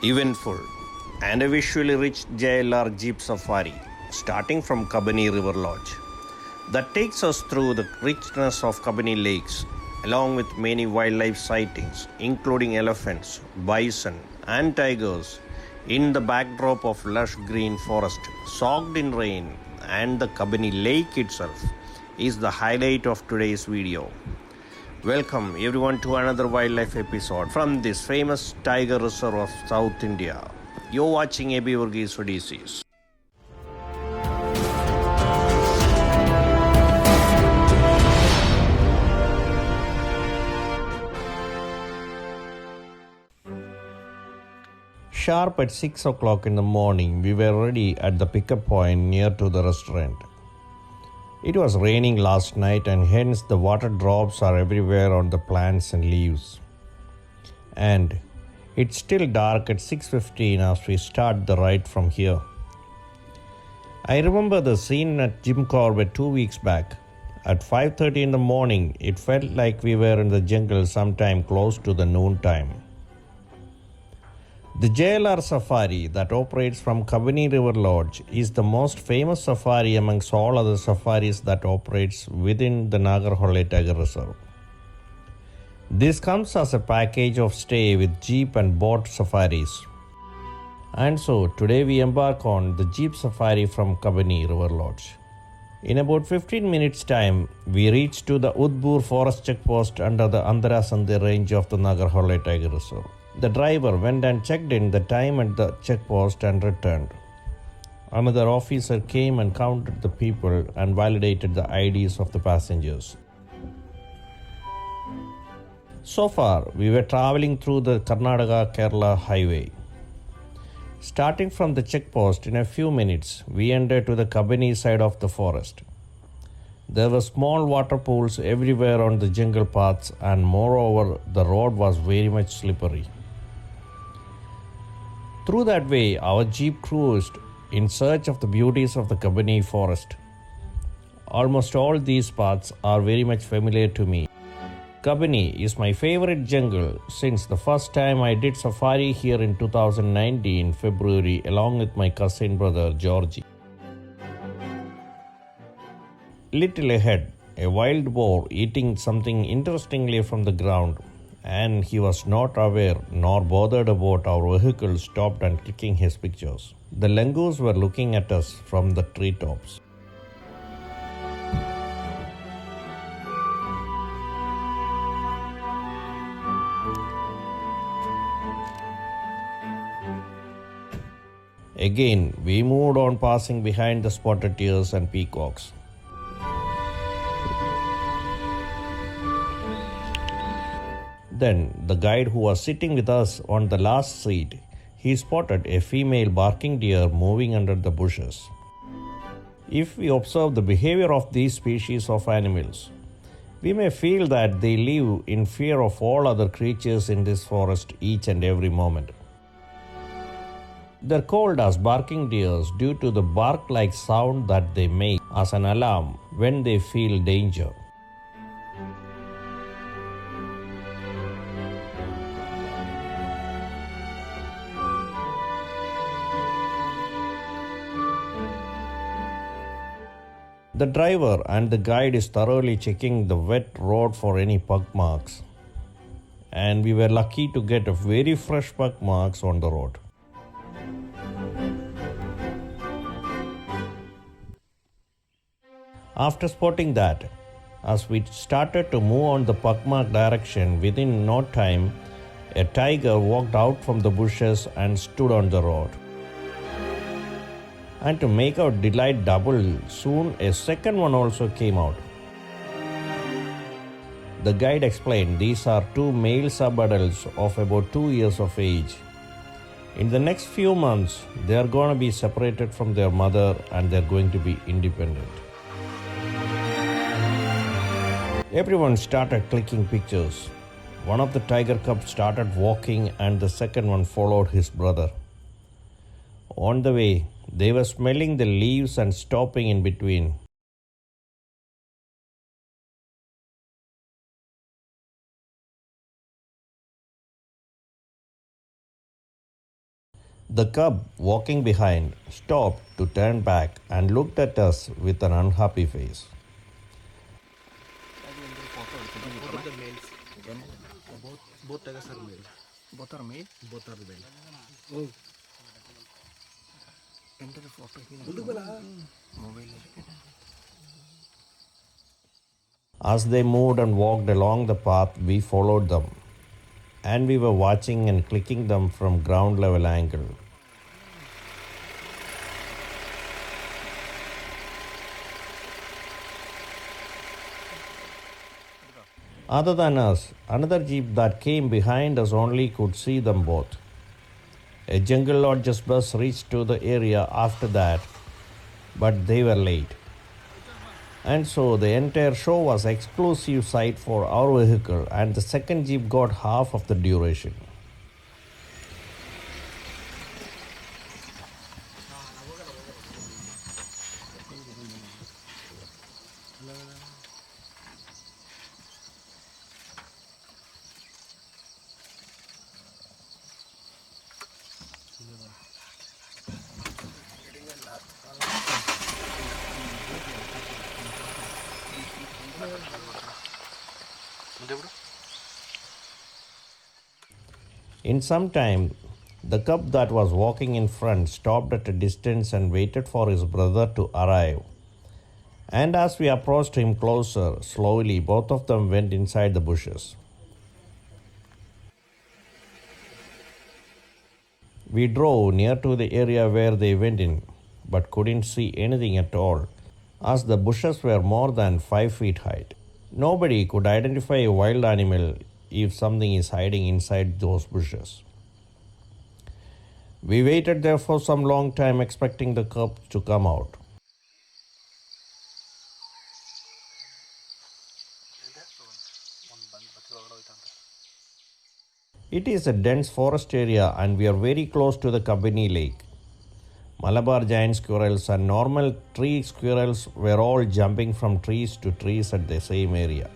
Eventful and a visually rich JLR Jeep Safari starting from Kabini River Lodge that takes us through the richness of Kabini Lakes along with many wildlife sightings including elephants, bison and tigers in the backdrop of lush green forest soaked in rain, and the Kabini Lake itself is the highlight of today's video. Welcome everyone to another wildlife episode from this famous tiger reserve of South India. You're watching Abey Varghese Odysseys. Sharp at 6 o'clock in the morning, we were ready at the pickup point near to the restaurant. It was raining last night and hence the water drops are everywhere on the plants and leaves. And it's still dark at 6:15 as we start the ride from here. I remember the scene at Jim Corbett 2 weeks back. At 5:30 in the morning, it felt like we were in the jungle sometime close to the noon time. The JLR Safari that operates from Kabini River Lodge is the most famous safari amongst all other safaris that operates within the Nagarhole Tiger Reserve. This comes as a package of stay with jeep and boat safaris. And so today we embark on the jeep safari from Kabini River Lodge. In about 15 minutes time, we reach to the Udbur forest checkpost under the Andhra Sandhi range of the Nagarhole Tiger Reserve. The driver went and checked in the time at the checkpost and returned. Another officer came and counted the people and validated the IDs of the passengers. So far, we were traveling through the Karnataka-Kerala highway. Starting from the checkpost, in a few minutes, we entered to the Kabini side of the forest. There were small water pools everywhere on the jungle paths, and moreover, the road was very much slippery. Through that way, our jeep cruised in search of the beauties of the Kabini forest. Almost all these paths are very much familiar to me. Kabini is my favorite jungle since the first time I did safari here in 2019 February along with my cousin brother Georgie. Little ahead, a wild boar eating something interestingly from the ground, and he was not aware nor bothered about our vehicle stopped and clicking his pictures. The Mongoose were looking at us from the treetops. Again, we moved on passing behind the spotted deers and peacocks. Then, the guide who was sitting with us on the last seat, he spotted a female barking deer moving under the bushes. If we observe the behavior of these species of animals, we may feel that they live in fear of all other creatures in this forest each and every moment. They're called as barking deers due to the bark-like sound that they make as an alarm when they feel danger. The driver and the guide is thoroughly checking the wet road for any pug marks, and we were lucky to get a very fresh pug marks on the road. After spotting that, as we started to move on the pug mark direction, within no time, a tiger walked out from the bushes and stood on the road. And to make our delight double, soon a second one also came out. The guide explained these are two male sub-adults of about 2 years of age. In the next few months, they are going to be separated from their mother and they are going to be independent. Everyone started clicking pictures. One of the tiger cubs started walking and the second one followed his brother. On the way, they were smelling the leaves and stopping in between. The cub, walking behind, stopped to turn back and looked at us with an unhappy face. Both of the males. Both tigers are male. Both are male. Both are male. Oh. Enter the photo. Mobile. As they moved and walked along the path, we followed them, and we were watching and clicking them from ground level angle. Other than us, another jeep that came behind us only could see them both. A jungle lodge's bus reached to the area after that, but they were late. And so the entire show was exclusive sight for our vehicle, and the second jeep got half of the duration. In some time, the cub that was walking in front stopped at a distance and waited for his brother to arrive. And as we approached him closer, slowly both of them went inside the bushes. We drove near to the area where they went in, but couldn't see anything at all, as the bushes were more than 5 feet high. Nobody could identify a wild animal if something is hiding inside those bushes. We waited there for some long time expecting the cubs to come out. It is a dense forest area and we are very close to the Kabini Lake. Malabar giant squirrels and normal tree squirrels were all jumping from trees to trees at the same area.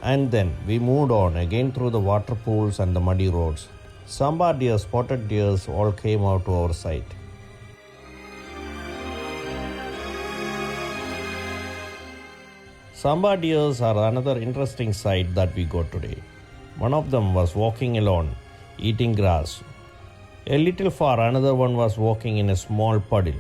And then we moved on again through the water pools and the muddy roads. Sambar deer, spotted deers all came out to our sight. Sambar deers are another interesting sight that we got today. One of them was walking alone, eating grass. A little far, another one was walking in a small puddle.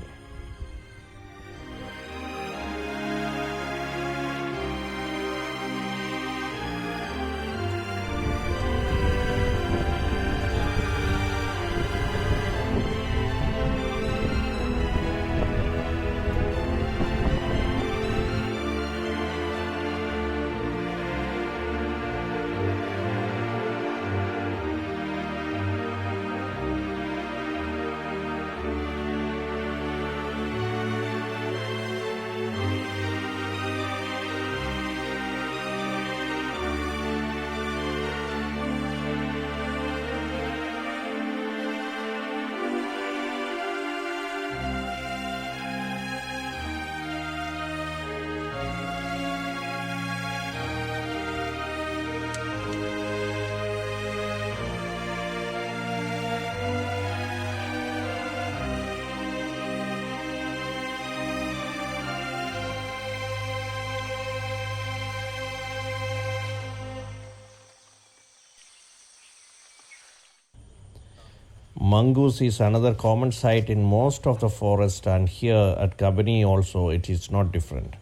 Mongoose is another common sight in most of the forest, and here at Kabini also it is not different.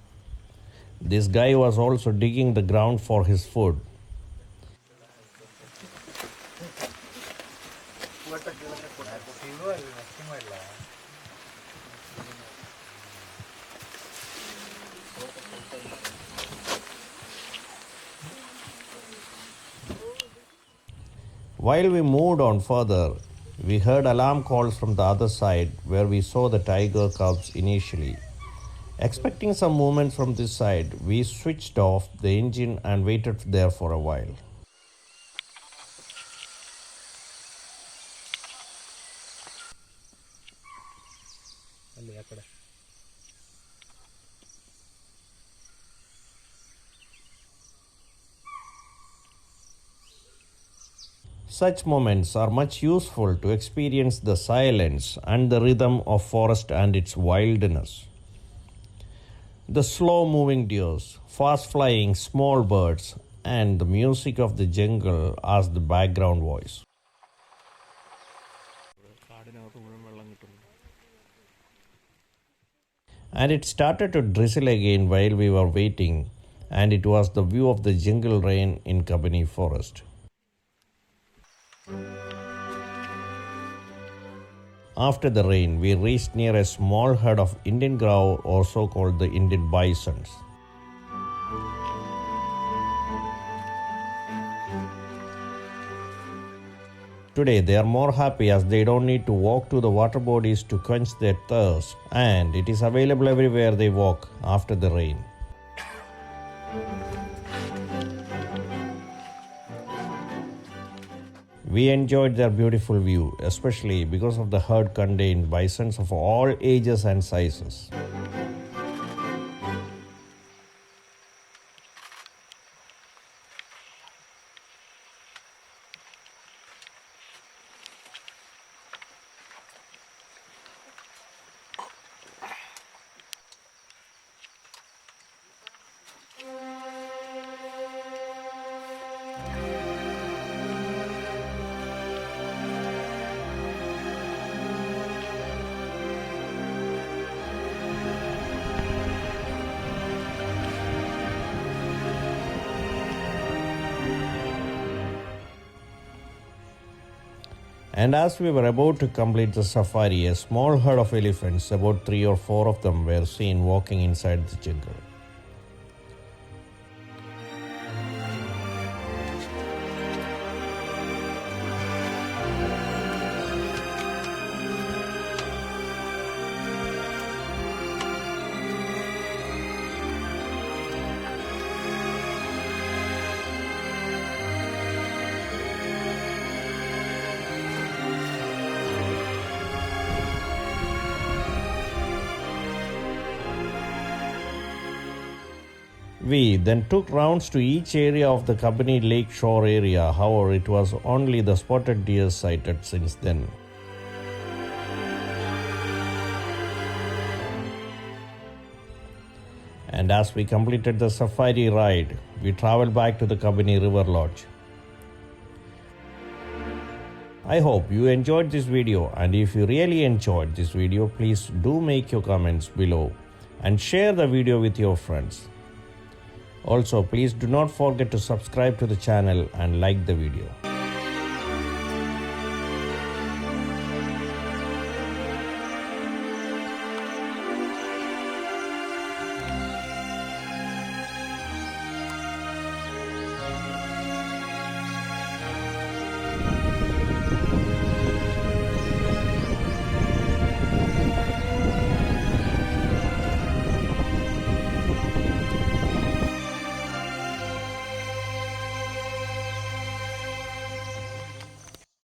This guy was also digging the ground for his food. While we moved on further, We heard alarm calls from the other side where we saw the tiger cubs initially. Expecting some movement from this side, we switched off the engine and waited there for a while. Such moments are much useful to experience the silence and the rhythm of forest and its wildness. The slow moving deers, fast flying small birds, and the music of the jungle as the background voice. And it started to drizzle again while we were waiting, and it was the view of the jungle rain in Kabini forest. After the rain, we reached near a small herd of Indian grouse, also called the Indian bisons. Today they are more happy as they don't need to walk to the water bodies to quench their thirst, and it is available everywhere they walk after the rain. We enjoyed their beautiful view, especially because of the herd contained bisons of all ages and sizes. And as we were about to complete the safari, a small herd of elephants, about 3 or 4 of them, were seen walking inside the jungle. We then took rounds to each area of the Kabini Lake shore area. However, it was only the spotted deer sighted since then. And as we completed the safari ride, we traveled back to the Kabini River Lodge. I hope you enjoyed this video, and if you really enjoyed this video, please do make your comments below and share the video with your friends. Also, please do not forget to subscribe to the channel and like the video.